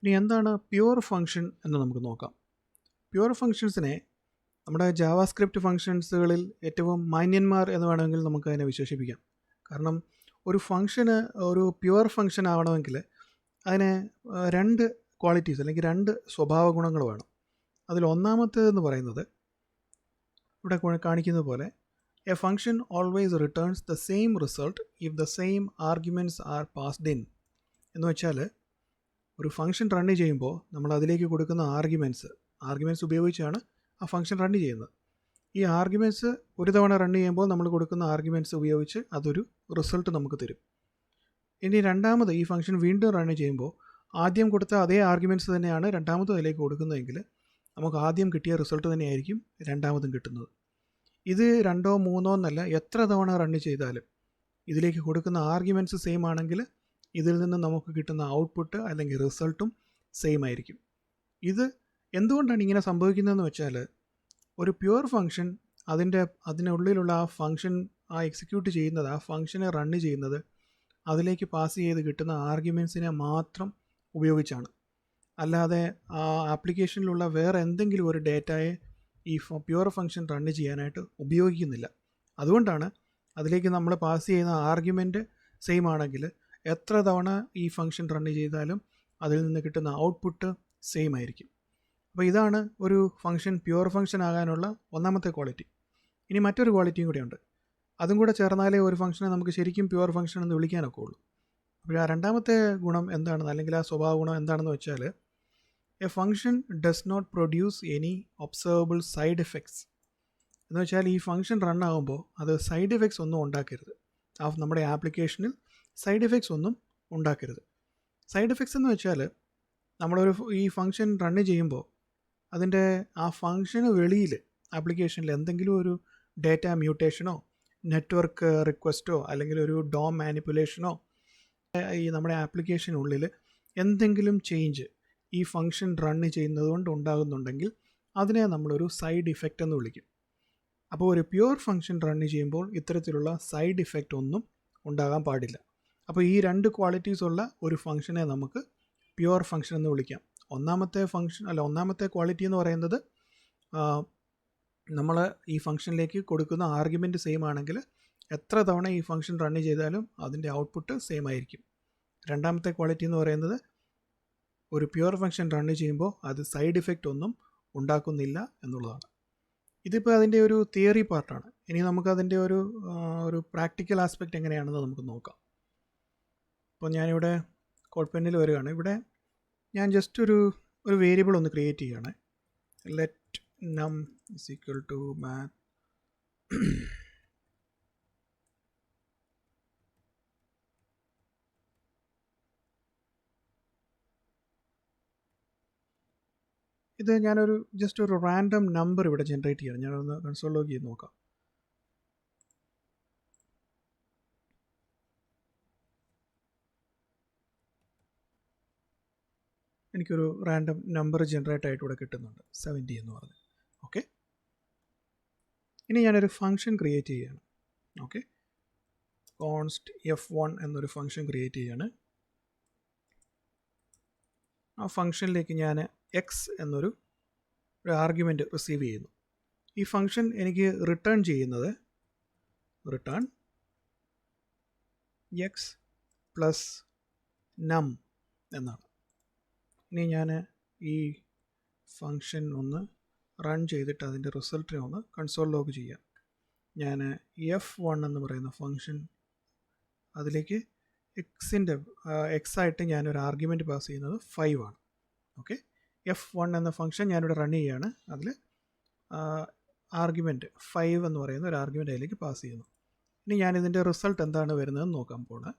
ഇനി എന്താണ് pure function എന്ന് നമുക്ക് നോക്കാം. പ്യുവർ ഫങ്ഷൻസിനെ നമ്മുടെ ജാവാസ്ക്രിപ്റ്റ് ഫങ്ഷൻസുകളിൽ ഏറ്റവും മാന്യന്മാർ എന്ന് വേണമെങ്കിൽ നമുക്ക് അതിനെ വിശേഷിപ്പിക്കാം. കാരണം ഒരു ഫങ്ഷന് ഒരു പ്യുവർ ഫങ്ഷൻ ആവണമെങ്കിൽ അതിന് രണ്ട് ക്വാളിറ്റീസ് അല്ലെങ്കിൽ രണ്ട് സ്വഭാവ ഗുണങ്ങൾ വേണം. അതിൽ ഒന്നാമത്തേതെന്ന് പറയുന്നത് ഇവിടെ കാണിക്കുന്ന പോലെ a function always returns the same result if the same arguments are passed in. എന്ന് വെച്ചാൽ ഒരു ഫങ്ഷൻ റൺ ചെയ്യുമ്പോൾ നമ്മൾ അതിലേക്ക് കൊടുക്കുന്ന ആർഗ്യുമെൻറ്റ്സ് ഉപയോഗിച്ചാണ് ആ ഫങ്ഷൻ റൺ ചെയ്യുന്നത്. ഈ ആർഗ്യുമെൻറ്റ്സ് ഒരു തവണ റൺ ചെയ്യുമ്പോൾ നമ്മൾ കൊടുക്കുന്ന ആർഗ്യുമെൻറ്റ്സ് ഉപയോഗിച്ച് അതൊരു റിസൾട്ട് നമുക്ക് തരും. ഇനി രണ്ടാമത് ഈ ഫങ്ഷൻ വീണ്ടും റൺ ചെയ്യുമ്പോൾ ആദ്യം കൊടുത്ത അതേ ആർഗ്യുമെൻറ്റ്സ് തന്നെയാണ് രണ്ടാമതും അതിലേക്ക് കൊടുക്കുന്നതെങ്കിൽ നമുക്ക് ആദ്യം കിട്ടിയ റിസൾട്ട് തന്നെയായിരിക്കും രണ്ടാമതും കിട്ടുന്നത്. ഇത് രണ്ടോ മൂന്നോ എന്നല്ല, എത്ര തവണ റൺ ചെയ്താലും ഇതിലേക്ക് കൊടുക്കുന്ന ആർഗ്യുമെൻറ്റ്സ് സെയിം ആണെങ്കിൽ ഇതിൽ നിന്ന് നമുക്ക് കിട്ടുന്ന ഔട്ട്പുട്ട് അല്ലെങ്കിൽ റിസൾട്ടും സെയിം ആയിരിക്കും. ഇത് എന്തുകൊണ്ടാണ് ഇങ്ങനെ സംഭവിക്കുന്നതെന്ന് വെച്ചാൽ ഒരു പ്യുവർ ഫങ്ഷൻ അതിനുള്ളിലുള്ള ആ ഫങ്ഷൻ എക്സിക്യൂട്ട് ചെയ്യുന്നത്, ആ ഫങ്ഷനെ റൺ ചെയ്യുന്നത് അതിലേക്ക് പാസ് ചെയ്ത് കിട്ടുന്ന ആർഗ്യുമെൻറ്റ്സിനെ മാത്രം ഉപയോഗിച്ചാണ്. അല്ലാതെ ആ ആപ്ലിക്കേഷനിലുള്ള വേറെ എന്തെങ്കിലും ഒരു ഡേറ്റയെ ഈ പ്യുവർ ഫങ്ഷൻ റൺ ചെയ്യാനായിട്ട് ഉപയോഗിക്കുന്നില്ല. അതുകൊണ്ടാണ് അതിലേക്ക് നമ്മൾ പാസ് ചെയ്യുന്ന ആർഗ്യുമെൻറ്റ് സെയിം ആണെങ്കിൽ എത്ര തവണ ഈ ഫങ്ഷൻ റൺ ചെയ്താലും അതിൽ നിന്ന് കിട്ടുന്ന ഔട്ട്പുട്ട് സെയിം ആയിരിക്കും. അപ്പോൾ ഇതാണ് ഒരു ഫങ്ഷൻ പ്യുവർ ഫങ്ഷൻ ആകാനുള്ള ഒന്നാമത്തെ ക്വാളിറ്റി. ഇനി മറ്റൊരു ക്വാളിറ്റിയും കൂടെയുണ്ട്. അതും കൂടെ ചേർന്നാലേ ഒരു ഫങ്ഷനെ നമുക്ക് ശരിക്കും പ്യുവർ ഫങ്ഷൻ എന്ന് വിളിക്കാനൊക്കെ ഉള്ളൂ. അപ്പോൾ ആ രണ്ടാമത്തെ ഗുണം എന്താണെന്ന്, അല്ലെങ്കിൽ ആ സ്വഭാവ ഗുണം എന്താണെന്ന് വെച്ചാൽ a function does not produce any observable side effects. എന്ന് വെച്ചാൽ ഈ ഫങ്ഷൻ റൺ ആകുമ്പോൾ അത് സൈഡ് എഫക്ട്സ് ഒന്നും ഉണ്ടാക്കരുത്. നമ്മുടെ ആപ്ലിക്കേഷനിൽ സൈഡ് എഫക്ട്സ് ഒന്നും ഉണ്ടാക്കരുത്. സൈഡ് എഫക്ട്സ് എന്ന് വെച്ചാൽ ഈ ഫങ്ഷൻ റൺ ചെയ്യുമ്പോൾ അതിൻ്റെ ആ ഫങ്ഷന് വെളിയിൽ ആപ്ലിക്കേഷനിൽ എന്തെങ്കിലും ഒരു ഡേറ്റ മ്യൂട്ടേഷനോ നെറ്റ്വർക്ക് റിക്വസ്റ്റോ അല്ലെങ്കിൽ ഒരു ഡോം മാനിപ്പുലേഷനോ ഈ നമ്മുടെ ആപ്ലിക്കേഷനുള്ളിൽ എന്തെങ്കിലും ചേഞ്ച് ഈ ഫങ്ഷൻ റൺ ചെയ്യുന്നത് കൊണ്ട് ഉണ്ടാകുന്നുണ്ടെങ്കിൽ അതിനെ നമ്മളൊരു സൈഡ് ഇഫക്റ്റ് എന്ന് വിളിക്കും. അപ്പോൾ ഒരു പ്യുവർ ഫങ്ഷൻ റൺ ചെയ്യുമ്പോൾ ഇത്തരത്തിലുള്ള സൈഡ് ഇഫക്റ്റ് ഒന്നും ഉണ്ടാകാൻ പാടില്ല. അപ്പോൾ ഈ രണ്ട് ക്വാളിറ്റീസ് ഉള്ള ഒരു ഫങ്ഷനെ നമുക്ക് പ്യുവർ ഫങ്ഷൻ എന്ന് വിളിക്കാം. ഒന്നാമത്തെ ക്വാളിറ്റി എന്ന് പറയുന്നത് നമ്മൾ ഈ ഫങ്ഷനിലേക്ക് കൊടുക്കുന്ന ആർഗ്യുമെൻറ്റ് സെയിം ആണെങ്കിൽ എത്ര തവണ ഈ ഫങ്ഷൻ റൺ ചെയ്താലും അതിൻ്റെ ഔട്ട്പുട്ട് സെയിം ആയിരിക്കും. രണ്ടാമത്തെ ക്വാളിറ്റി എന്ന് പറയുന്നത് ഒരു പ്യുവർ ഫങ്ഷൻ റൺ ചെയ്യുമ്പോൾ അത് സൈഡ് ഇഫക്റ്റ് ഒന്നും ഉണ്ടാക്കുന്നില്ല എന്നുള്ളതാണ്. ഇതിപ്പോൾ അതിൻ്റെ ഒരു തിയറി പാർട്ടാണ്. ഇനി നമുക്കതിൻ്റെ ഒരു പ്രാക്ടിക്കൽ ആസ്പെക്റ്റ് എങ്ങനെയാണെന്ന് നമുക്ക് നോക്കാം. അപ്പോൾ ഞാനിവിടെ കോഡ് പെന്നിൽ വരികയാണ്. ഇവിടെ ഞാൻ ജസ്റ്റ് ഒരു വേരിയബിൾ ഒന്ന് ക്രിയേറ്റ് ചെയ്യുകയാണ്. ലെറ്റ് നം is equal to math ഇത് ഞാനൊരു ജസ്റ്റ് ഒരു റാൻഡം നമ്പർ ഇവിടെ ജനറേറ്റ് ചെയ്യണം. ഞാനൊന്ന് കൺസോൾ ലോഗ് ചെയ്ത് നോക്കാം. എനിക്കൊരു റാൻഡം നമ്പർ ജനറേറ്റ് ആയിട്ട് ഇവിടെ കിട്ടുന്നുണ്ട്, 70 എന്ന് പറഞ്ഞ്. ഓക്കെ, ഇനി ഞാനൊരു ഫങ്ഷൻ ക്രിയേറ്റ് ചെയ്യുകയാണ്. ഓക്കെ, കോൺസ്റ്റ് f1 എന്നൊരു ഫങ്ഷൻ ക്രിയേറ്റ് ചെയ്യാണ്. ആ ഫങ്ഷനിലേക്ക് ഞാൻ എക്സ് എന്നൊരു ആർഗ്യുമെൻറ്റ് റിസീവ് ചെയ്യുന്നു. ഈ ഫങ്ഷൻ എനിക്ക് റിട്ടേൺ ചെയ്യുന്നത് റിട്ടേൺ എക്സ് പ്ലസ് നം എന്നാണ്. ഇനി ഞാൻ ഈ ഫങ്ഷൻ ഒന്ന് റൺ ചെയ്തിട്ട് അതിൻ്റെ റിസൾട്ടിനെ ഒന്ന് കൺസോൾ ലോഗ് ചെയ്യാം. ഞാൻ f1 എന്ന് പറയുന്ന ഫങ്ഷൻ അതിലേക്ക് എക്സ് ആയിട്ട് ഞാനൊരു ആർഗ്യുമെൻറ്റ് പാസ് ചെയ്യുന്നത് 5 ആണ്. ഓക്കെ, f1 എന്ന ഫങ്ഷൻ ഞാനിവിടെ റൺ ചെയ്യുകയാണ്. അതിൽ ആർഗ്യുമെൻറ്റ് 5 എന്ന് പറയുന്ന ഒരു ആർഗ്യുമെൻറ്റ് അതിലേക്ക് പാസ് ചെയ്യുന്നു. ഇനി ഞാനിതിൻ്റെ റിസൾട്ട് എന്താണ് വരുന്നതെന്ന് നോക്കാൻ പോണ്.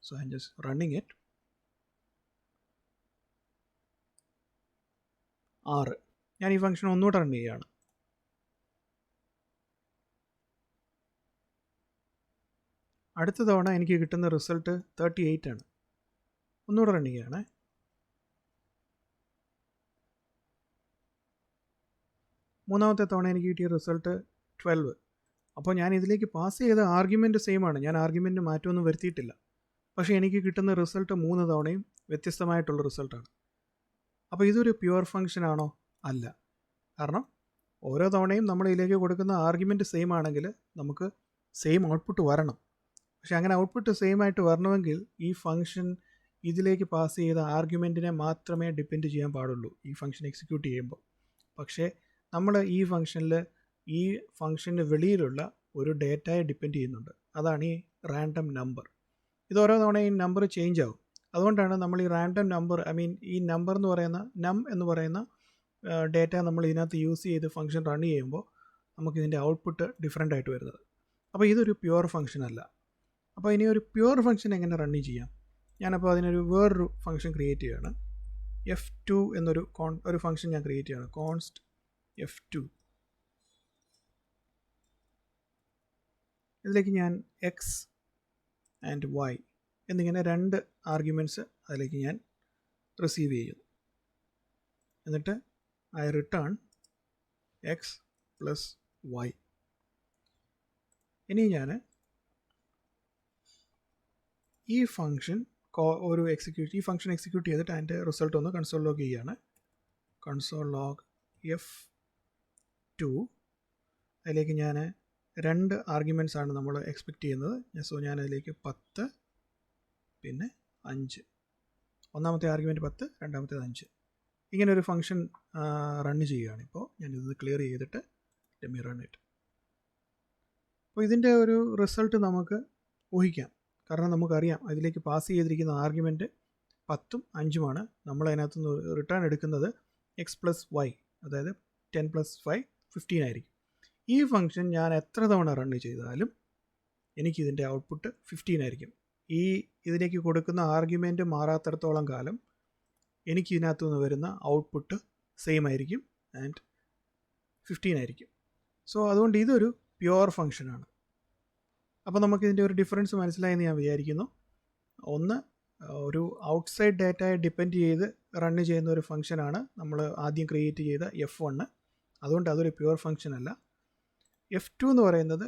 So I just running it. 6. ഞാൻ ഈ ഫങ്ഷൻ ഒന്നുകൂടെ റൺ ചെയ്യുകയാണ്. അടുത്ത തവണ എനിക്ക് കിട്ടുന്ന റിസൾട്ട് 38 ആണ്. ഒന്നുകൂടെ റൺ ചെയ്യുകയാണ്. മൂന്നാമത്തെ തവണ എനിക്ക് കിട്ടിയ റിസൾട്ട് 12. അപ്പോൾ ഞാൻ ഇതിലേക്ക് പാസ് ചെയ്ത ആർഗ്യുമെൻറ്റ് സെയിം ആണ്. ഞാൻ ആർഗ്യുമെൻറ്റ് മാറ്റമൊന്നും വരുത്തിയിട്ടില്ല. പക്ഷേ എനിക്ക് കിട്ടുന്ന റിസൾട്ട് 3 തവണയും വ്യത്യസ്തമായിട്ടുള്ള റിസൾട്ടാണ്. അപ്പോൾ ഇതൊരു പ്യുവർ ഫംഗ്ഷൻ ആണോ? അല്ല. കാരണം ഓരോ തവണയും നമ്മൾ ഇതിലേക്ക് കൊടുക്കുന്ന ആർഗ്യുമെൻറ്റ് സെയിം ആണെങ്കിൽ നമുക്ക് സെയിം ഔട്ട്പുട്ട് വരണം. പക്ഷേ അങ്ങനെ ഔട്ട്പുട്ട് സെയിം ആയിട്ട് വരണമെങ്കിൽ ഈ ഫംഗ്ഷൻ ഇതിലേക്ക് പാസ് ചെയ്ത ആർഗ്യുമെൻറ്റിനെ മാത്രമേ ഡിപ്പെൻഡ് ചെയ്യാൻ പാടുള്ളൂ ഈ ഫംഗ്ഷൻ എക്സിക്യൂട്ട് ചെയ്യുമ്പോൾ. പക്ഷേ നമ്മൾ ഈ ഫംഗ്ഷനിൽ ഈ ഫംഗ്ഷന് വെളിയിലുള്ള ഒരു ഡേറ്റയെ ഡിപ്പെൻഡ് ചെയ്യുന്നുണ്ട്. അതാണ് ഈ റാൻഡം നമ്പർ. ഇത് ഓരോ തവണ ഈ നമ്പർ ചേഞ്ച് ആവും. അതുകൊണ്ടാണ് നമ്മൾ ഈ റാൻഡം നമ്പർ ഈ നമ്പർ എന്ന് പറയുന്ന എന്ന് പറയുന്ന ഡേറ്റ നമ്മൾ ഇതിനകത്ത് യൂസ് ചെയ്ത് ഫംഗ്ഷൻ റൺ ചെയ്യുമ്പോൾ നമുക്കിതിൻ്റെ ഔട്ട്പുട്ട് ഡിഫറെൻ്റ് ആയിട്ട് വരുന്നത്. അപ്പോൾ ഇതൊരു പ്യുവർ ഫംഗ്ഷൻ അല്ല. അപ്പോൾ ഇനി ഒരു പ്യുവർ ഫംഗ്ഷൻ എങ്ങനെ റൺ ചെയ്യാം? ഞാനപ്പോൾ അതിനൊരു വേറൊരു ഫംഗ്ഷൻ ക്രിയേറ്റ് ചെയ്യുകയാണ്. F2 എന്നൊരു ഫംഗ്ഷൻ ഞാൻ ക്രിയേറ്റ് ചെയ്യുകയാണ്. Const F2. ഇതിലേക്ക് ഞാൻ എക്സ് ആൻഡ് വൈ എന്നിങ്ങനെ 2 ആർഗ്യുമെൻറ്റ്സ് അതിലേക്ക് ഞാൻ റിസീവ് ചെയ്യുന്നു. എന്നിട്ട് I return X plus Y. ഇനി ഞാൻ ഈ ഫംഗ്ഷൻ ഈ ഫംഗ്ഷൻ എക്സിക്യൂട്ട് ചെയ്തിട്ട് അതിൻ്റെ റിസൾട്ട് ഒന്ന് കൺസോൾ ലോഗ് ചെയ്യുകയാണ്. Console log F2. അതിലേക്ക് ഞാൻ 2 ആർഗ്യുമെൻറ്റ്സ് ആണ് നമ്മൾ എക്സ്പെക്റ്റ് ചെയ്യുന്നത്. സോ ഞാൻ അതിലേക്ക് 10 പിന്നെ 5. ഒന്നാമത്തെ ആർഗ്യുമെൻറ്റ് 10, രണ്ടാമത്തേത് 5. ഇങ്ങനെ ഒരു ഫംഗ്ഷൻ റൺ ചെയ്യുകയാണ്. ഇപ്പോൾ ഞാനിത് ക്ലിയർ ചെയ്തിട്ട് ലെറ്റ് മീ റൺ ഇറ്റ്. അപ്പോൾ ഇതിൻ്റെ ഒരു റിസൾട്ട് നമുക്ക് ഊഹിക്കാം. കാരണം നമുക്കറിയാം അതിലേക്ക് പാസ് ചെയ്തിരിക്കുന്ന ആർഗ്യുമെൻറ്റ് 10ഉം 5ഉമാണ്. നമ്മൾ അതിനകത്ത് നിന്ന് റിട്ടേൺ എടുക്കുന്നത് എക്സ് പ്ലസ് വൈ, അതായത് 10 + 5 15 ആയിരിക്കും. ഈ ഫംഗ്ഷൻ ഞാൻ എത്ര തവണ റൺ ചെയ്താലും എനിക്കിതിൻ്റെ ഔട്ട്പുട്ട് 15 ആയിരിക്കും. ഇതിലേക്ക് കൊടുക്കുന്ന ആർഗ്യുമെൻറ്റ് മാറാത്തിടത്തോളം കാലം എനിക്ക് ഇതിനകത്തു നിന്ന് വരുന്ന ഔട്ട്പുട്ട് സെയിം ആയിരിക്കും ആൻഡ് 15 ആയിരിക്കും. സോ അതുകൊണ്ട് ഇതൊരു പ്യുവർ ഫംഗ്ഷനാണ്. അപ്പോൾ നമുക്കിതിൻ്റെ ഒരു ഡിഫറൻസ് മനസ്സിലായെന്ന് ഞാൻ വിചാരിക്കുന്നു. ഒന്ന്, ഒരു ഔട്ട്സൈഡ് ഡാറ്റയെ ഡിപ്പെൻഡ് ചെയ്ത് റൺ ചെയ്യുന്ന ഒരു ഫംഗ്ഷനാണ് നമ്മൾ ആദ്യം ക്രിയേറ്റ് ചെയ്ത F1. അതുകൊണ്ട് അതൊരു പ്യുവർ ഫംഗ്ഷൻ അല്ല. F2 എന്ന് പറയുന്നത്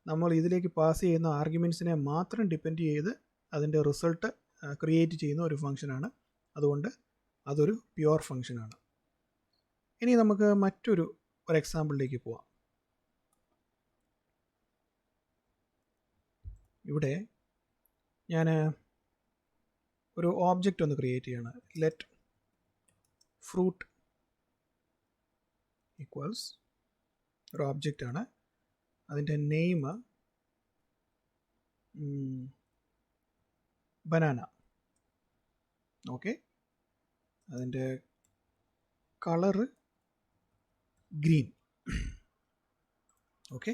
നമ്മൾ ഇതിലേക്ക് പാസ് ചെയ്യുന്ന ആർഗ്യുമെൻറ്റ്സിനെ മാത്രം ഡിപ്പെൻഡ് ചെയ്ത് അതിൻ്റെ റിസൾട്ട് ക്രിയേറ്റ് ചെയ്യുന്ന ഒരു ഫംഗ്ഷനാണ്. അതുകൊണ്ട് അതൊരു പ്യുവർ ഫംഗ്ഷനാണ്. ഇനി നമുക്ക് മറ്റൊരു എക്സാമ്പിളിലേക്ക് പോവാം. ഇവിടെ ഞാൻ ഒരു ഓബ്ജക്റ്റ് ഒന്ന് ക്രിയേറ്റ് ചെയ്യണം. ലെറ്റ് ഫ്രൂട്ട് ഈക്വൽസ് ഒരു ഓബ്ജക്റ്റാണ്. അതിൻ്റെ നെയിം ബനാന. ഓക്കെ, അതിൻ്റെ കളറ് ഗ്രീൻ. ഓക്കെ,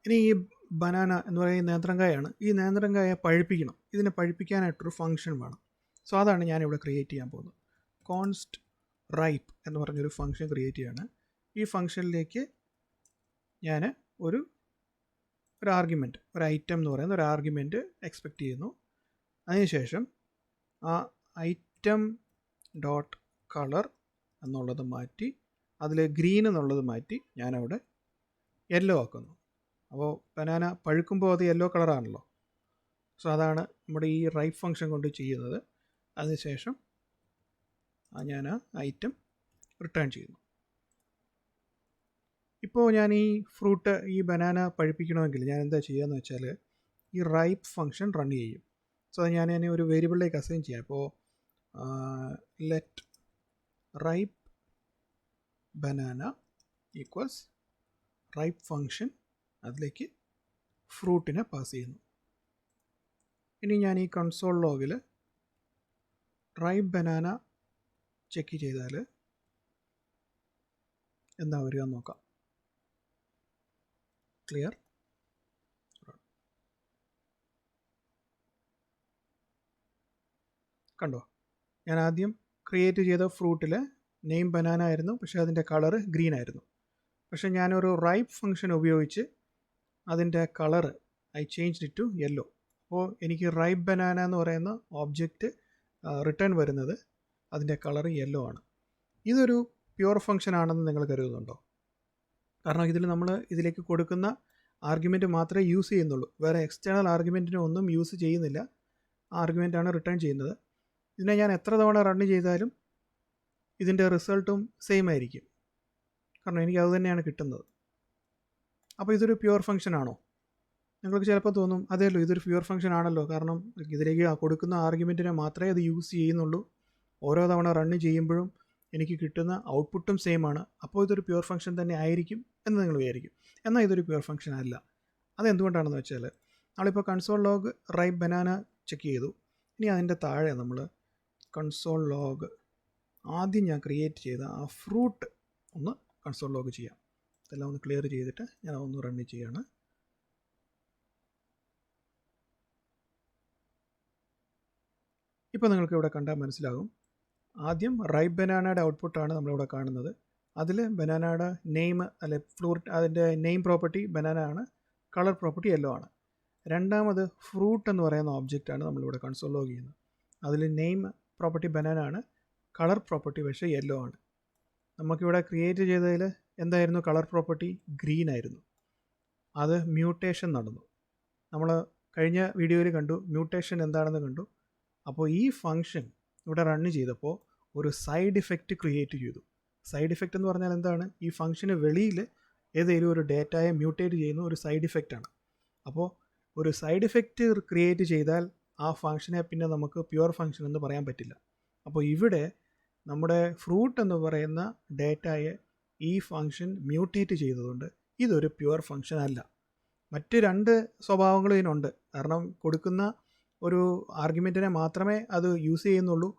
ഇനി ഈ ബനാന എന്ന് പറയുന്ന നേന്ത്രങ്കായാണ്. ഈ നേന്ത്രങ്കായ പഴുപ്പിക്കണം. ഇതിനെ പഴുപ്പിക്കാനായിട്ടൊരു ഫംഗ്ഷൻ വേണം. സോ അതാണ് ഞാനിവിടെ ക്രിയേറ്റ് ചെയ്യാൻ പോകുന്നത്. കോൺസ്റ്റ് റൈപ്പ് എന്ന് പറഞ്ഞൊരു ഫംഗ്ഷൻ ക്രിയേറ്റ് ചെയ്യാണ്. ഈ ഫംഗ്ഷനിലേക്ക് ഞാൻ ഒരു ആർഗ്യുമെൻറ്റ്, ഒരു ഐറ്റം എന്ന് പറയുന്ന ഒരു ആർഗ്യുമെൻറ്റ് എക്സ്പെക്റ്റ് ചെയ്യുന്നു. അതിനുശേഷം ആ ഐറ്റം ഡോട്ട് കളർ എന്നുള്ളത് മാറ്റി അതിൽ ഗ്രീൻ എന്നുള്ളത് മാറ്റി ഞാനവിടെ യെല്ലോ ആക്കുന്നു. അപ്പോൾ ബനാന പഴുക്കുമ്പോൾ അത് യെല്ലോ കളറാണല്ലോ. സോ അതാണ് നമ്മുടെ ഈ റൈപ്പ് ഫംഗ്ഷൻ കൊണ്ട് ചെയ്യുന്നത്. അതിനുശേഷം ഞാൻ ആ ഐറ്റം റിട്ടേൺ ചെയ്യുന്നു. ഇപ്പോൾ ഞാൻ ഈ ഫ്രൂട്ട്, ഈ ബനാന പഴുപ്പിക്കണമെങ്കിൽ ഞാൻ എന്താ ചെയ്യുകയെന്ന് വെച്ചാൽ ഈ റൈപ്പ് ഫംഗ്ഷൻ റൺ ചെയ്യും. സോ അത് ഞാൻ ഒരു വേരിയബിളിലേക്ക് അസൈൻ ചെയ്യാം. ഇപ്പോൾ let ripe banana equals ripe function, അതിലേക്ക് ഫ്രൂട്ടിനെ പാസ് ചെയ്യുന്നു. ഇനി ഞാൻ ഈ കൺസോൾ ലോഗിൽ റൈപ്പ് ബനാന ചെക്ക് ചെയ്താൽ എന്താ വരിക എന്ന് നോക്കാം. ക്ലിയർ? കണ്ടോ, ഞാൻ ആദ്യം ക്രിയേറ്റ് ചെയ്ത ഫ്രൂട്ടിൽ നെയിം ബനാന ആയിരുന്നു, പക്ഷേ അതിൻ്റെ കളറ് ഗ്രീൻ ആയിരുന്നു. പക്ഷേ ഞാനൊരു റൈപ്പ് ഫംഗ്ഷൻ ഉപയോഗിച്ച് അതിൻ്റെ colour I change it to yellow. അപ്പോൾ എനിക്ക് റൈപ്പ് ബനാന എന്ന് പറയുന്ന ഓബ്ജക്റ്റ് റിട്ടേൺ വരുന്നത് അതിൻ്റെ കളറ് യെല്ലോ ആണ്. ഇതൊരു പ്യുവർ ഫംഗ്ഷൻ ആണെന്ന് നിങ്ങൾ കരുതുന്നുണ്ടോ? കാരണം നമ്മൾ ഇതിലേക്ക് കൊടുക്കുന്ന ആർഗ്യുമെൻറ്റ് മാത്രമേ യൂസ് ചെയ്യുന്നുള്ളൂ. വേറെ എക്സ്റ്റേണൽ ആർഗ്യുമെൻറ്റിനെ ഒന്നും യൂസ് ചെയ്യുന്നില്ല. ആ ആർഗ്യുമെൻ്റാണ് റിട്ടേൺ ചെയ്യുന്നത്. ഇതിനെ ഞാൻ എത്ര തവണ റൺ ചെയ്താലും ഇതിൻ്റെ റിസൾട്ടും സെയിം ആയിരിക്കും, കാരണം എനിക്ക് അത് തന്നെയാണ് കിട്ടുന്നത്. അപ്പോൾ ഇതൊരു പ്യുവർ ഫംഗ്ഷൻ ആണോ? നിങ്ങൾക്ക് ചിലപ്പോൾ തോന്നും, അതെയല്ലോ ഇതൊരു പ്യുവർ ഫംഗ്ഷൻ ആണല്ലോ, കാരണം ഇതിലേക്ക് കൊടുക്കുന്ന ആർഗ്യുമെൻറ്റിനെ മാത്രമേ അത് യൂസ് ചെയ്യുന്നുള്ളൂ, ഓരോ തവണ റണ്ണ് ചെയ്യുമ്പോഴും എനിക്ക് കിട്ടുന്ന ഔട്ട്പുട്ടും സെയിം ആണ്, അപ്പോൾ ഇതൊരു പ്യുവർ ഫംഗ്ഷൻ തന്നെ ആയിരിക്കും എന്ന് നിങ്ങൾ വിചാരിക്കും. എന്നാൽ ഇതൊരു പ്യുവർ ഫംഗ്ഷൻ അല്ല. അതെന്തുകൊണ്ടാണെന്ന് വെച്ചാൽ, നമ്മളിപ്പോൾ console log ripe banana check ചെയ്തു. ഇനി അതിൻ്റെ താഴെ നമ്മൾ കൺസോൾ ലോഗ് ആദ്യം ഞാൻ ക്രിയേറ്റ് ചെയ്ത ആ ഫ്രൂട്ട് ഒന്ന് കൺസോൾ ലോഗ് ചെയ്യാം. ഇതെല്ലാം ഒന്ന് ക്ലിയർ ചെയ്തിട്ട് ഞാൻ ഒന്ന് റൺ ചെയ്യാണ്. ഇപ്പോൾ നിങ്ങൾക്ക് ഇവിടെ കണ്ടാൽ മനസ്സിലാകും, ആദ്യം റൈപ്പ് ബനാനയുടെ ഔട്ട്പുട്ടാണ് നമ്മളിവിടെ കാണുന്നത്. അതിൽ ബനാനയുടെ നെയിം അല്ലെ ഫ്രൂട്ട്, അതിൻ്റെ നെയിം പ്രോപ്പർട്ടി ബനാന ആണ്, കളർ പ്രോപ്പർട്ടി യെല്ലോ ആണ്. രണ്ടാമത് ഫ്രൂട്ട് എന്ന് പറയുന്ന ഓബ്ജക്റ്റാണ് നമ്മളിവിടെ കൺസോൾ ലോഗ് ചെയ്യുന്നത്. അതിൽ നെയിം പ്രോപ്പർട്ടി ബനാന ആണ്, കളർ പ്രോപ്പർട്ടി പക്ഷേ യെല്ലോ ആണ്. നമുക്കിവിടെ ക്രിയേറ്റ് ചെയ്തതിൽ എന്തായിരുന്നു കളർ പ്രോപ്പർട്ടി? ഗ്രീൻ ആയിരുന്നു. അത് മ്യൂട്ടേഷൻ നടന്നു. നമ്മൾ കഴിഞ്ഞ വീഡിയോയിൽ കണ്ടു മ്യൂട്ടേഷൻ എന്താണെന്ന് കണ്ടു. അപ്പോൾ ഈ ഫംഗ്ഷൻ ഇവിടെ റണ്ണ് ചെയ്തപ്പോൾ ഒരു സൈഡ് ഇഫക്റ്റ് ക്രിയേറ്റ് ചെയ്തു. സൈഡ് ഇഫക്റ്റ് എന്ന് പറഞ്ഞാൽ എന്താണ്? ഈ ഫംഗ്ഷന് വെളിയിൽ ഏതെങ്കിലും ഒരു ഡേറ്റയെ മ്യൂട്ടേറ്റ് ചെയ്യുന്ന ഒരു സൈഡ് ഇഫക്റ്റാണ്. അപ്പോൾ ഒരു സൈഡ് ഇഫക്റ്റ് ക്രിയേറ്റ് ചെയ്താൽ ആ ഫംഗ്ഷനെ പിന്നെ നമുക്ക് പ്യുവർ ഫംഗ്ഷൻ എന്ന് പറയാൻ പറ്റില്ല. അപ്പോൾ ഇവിടെ നമ്മുടെ ഫ്രൂട്ട് എന്ന് പറയുന്ന ഡേറ്റയെ ഈ ഫംഗ്ഷൻ മ്യൂട്ടേറ്റ് ചെയ്തതുകൊണ്ട് ഇതൊരു പ്യുവർ ഫംഗ്ഷൻ അല്ല. മറ്റ് രണ്ട് സ്വഭാവങ്ങളും ഇതിനുണ്ട്. കാരണം കൊടുക്കുന്ന ഒരു ആർഗ്യുമെൻറ്റിനെ മാത്രമേ അത് യൂസ് ചെയ്യുന്നുള്ളൂ,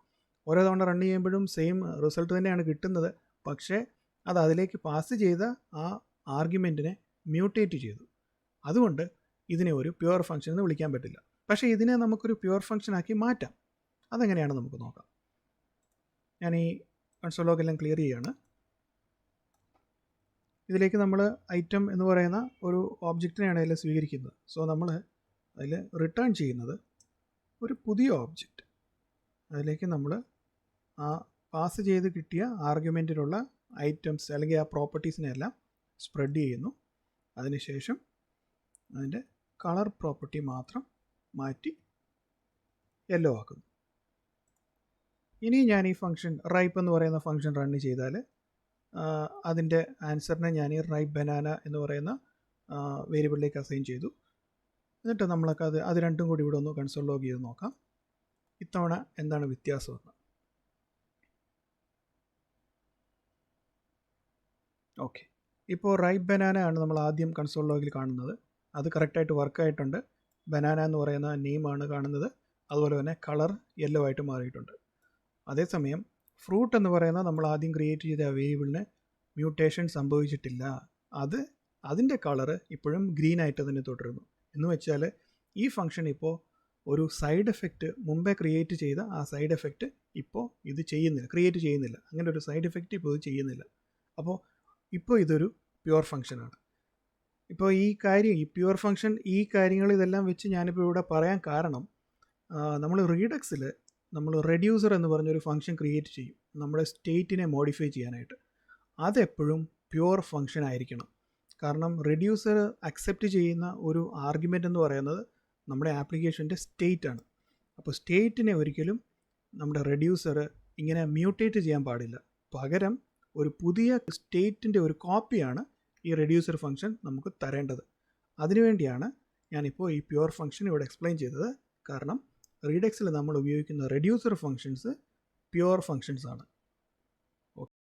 ഓരോ തവണ റൺ ചെയ്യുമ്പോഴും സെയിം റിസൾട്ട് തന്നെയാണ് കിട്ടുന്നത്. പക്ഷേ അത് അതിലേക്ക് പാസ് ചെയ്ത ആ ആർഗ്യുമെൻറ്റിനെ മ്യൂട്ടേറ്റ് ചെയ്തു. അതുകൊണ്ട് ഇതിനെ ഒരു പ്യുവർ ഫംഗ്ഷൻ എന്ന് വിളിക്കാൻ പറ്റില്ല. പക്ഷേ ഇതിനെ നമുക്കൊരു പ്യുവർ ഫംഗ്ഷനാക്കി മാറ്റാം. അതെങ്ങനെയാണ് നമുക്ക് നോക്കാം. ഞാൻ ഈ കൺസോൾ ലോഗ് എല്ലാം ക്ലിയർ ചെയ്യുകയാണ്. ഇതിലേക്ക് നമ്മൾ ഐറ്റം എന്ന് പറയുന്ന ഒരു ഓബ്ജക്റ്റിനെയാണ് അതിൽ സ്വീകരിക്കുന്നത്. സോ നമ്മൾ അതിൽ റിട്ടേൺ ചെയ്യുന്നത് ഒരു പുതിയ ഓബ്ജക്റ്റ്. അതിലേക്ക് നമ്മൾ ആ പാസ് ചെയ്ത് കിട്ടിയ ആർഗ്യുമെൻറ്റിലുള്ള ഐറ്റംസ് അല്ലെങ്കിൽ ആ പ്രോപ്പർട്ടീസിനെ എല്ലാം സ്പ്രെഡ് ചെയ്യുന്നു. അതിനുശേഷം അതിൻ്റെ കളർ പ്രോപ്പർട്ടി മാത്രം മാറ്റി യെല്ലോ ആക്കുന്നു. ഇനി ഞാൻ ഈ ഫംഗ്ഷൻ റൈപ്പ് എന്ന് പറയുന്ന ഫംഗ്ഷൻ റണ്ണ് ചെയ്താൽ അതിൻ്റെ ആൻസറിനെ ഞാൻ ഈ റൈപ്പ് ബനാന എന്ന് പറയുന്ന വേരിയബിളിലേക്ക് അസൈൻ ചെയ്തു. എന്നിട്ട് നമ്മളൊക്കെ അത് രണ്ടും കൂടി ഇവിടെ ഒന്ന് കൺസോൾ ലോഗ് ചെയ്ത് നോക്കാം. ഇത്തവണ എന്താണ് വ്യത്യാസമെന്ന്. ഓക്കെ, ഇപ്പോൾ റൈപ്പ് ബനാന ആണ് നമ്മൾ ആദ്യം കൺസോൾ ലോഗിൽ കാണുന്നത്. അത് കറക്റ്റായിട്ട് വർക്കായിട്ടുണ്ട്. ബനാന എന്ന് പറയുന്ന നെയിമാണ് കാണുന്നത്. അതുപോലെ തന്നെ കളർ യെല്ലോ ആയിട്ട് മാറിയിട്ടുണ്ട്. അതേസമയം ഫ്രൂട്ട് എന്ന് പറയുന്ന നമ്മൾ ആദ്യം ക്രിയേറ്റ് ചെയ്ത വേരിയബിളിന് മ്യൂട്ടേഷൻ സംഭവിച്ചിട്ടില്ല. അതിൻ്റെ കളറ് ഇപ്പോഴും ഗ്രീൻ ആയിട്ട് തന്നെ തുടരുന്നു. എന്ന് വെച്ചാൽ ഈ ഫംഗ്ഷൻ ഇപ്പോൾ ഒരു സൈഡ് എഫക്റ്റ് മുമ്പേ ക്രിയേറ്റ് ചെയ്ത ആ സൈഡ് എഫക്റ്റ് ഇപ്പോൾ ഇത് ചെയ്യുന്നില്ല, ക്രിയേറ്റ് ചെയ്യുന്നില്ല. അങ്ങനെ ഒരു സൈഡ് എഫക്റ്റ് ഇപ്പോൾ ഇത് ചെയ്യുന്നില്ല. അപ്പോൾ ഇപ്പോൾ ഇതൊരു പ്യുവർ ഫംഗ്ഷനാണ്. ഇപ്പോൾ ഈ പ്യുവർ ഫംഗ്ഷൻ ഈ കാര്യങ്ങൾ ഇതെല്ലാം വെച്ച് ഞാനിപ്പോൾ ഇവിടെ പറയാൻ കാരണം, നമ്മൾ റീഡക്സിൽ നമ്മൾ റെഡ്യൂസർ എന്ന് പറഞ്ഞൊരു ഫംഗ്ഷൻ ക്രിയേറ്റ് ചെയ്യും നമ്മുടെ സ്റ്റേറ്റിനെ മോഡിഫൈ ചെയ്യാനായിട്ട്. അതെപ്പോഴും പ്യുവർ ഫംഗ്ഷൻ ആയിരിക്കണം. കാരണം റെഡ്യൂസർ അക്സെപ്റ്റ് ചെയ്യുന്ന ഒരു ആർഗ്യുമെൻ്റ് എന്ന് പറയുന്നത് നമ്മുടെ ആപ്ലിക്കേഷൻ്റെ സ്റ്റേറ്റ് ആണ്. അപ്പോൾ സ്റ്റേറ്റിനെ ഒരിക്കലും നമ്മുടെ റെഡ്യൂസർ ഇങ്ങനെ മ്യൂട്ടേറ്റ് ചെയ്യാൻ പാടില്ല. പകരം ഒരു പുതിയ സ്റ്റേറ്റിൻ്റെ ഒരു കോപ്പിയാണ് ഈ റെഡ്യൂസർ ഫംഗ്ഷൻ നമുക്ക് തരേണ്ടത്. അതിനുവേണ്ടിയാണ് ഞാനിപ്പോൾ ഈ പ്യുവർ ഫംഗ്ഷൻ ഇവിടെ എക്സ്പ്ലെയിൻ ചെയ്തത്. കാരണം റീഡക്സിൽ നമ്മൾ ഉപയോഗിക്കുന്ന റെഡ്യൂസർ ഫംഗ്ഷൻസ് പ്യുവർ ഫംഗ്ഷൻസ് ആണ്.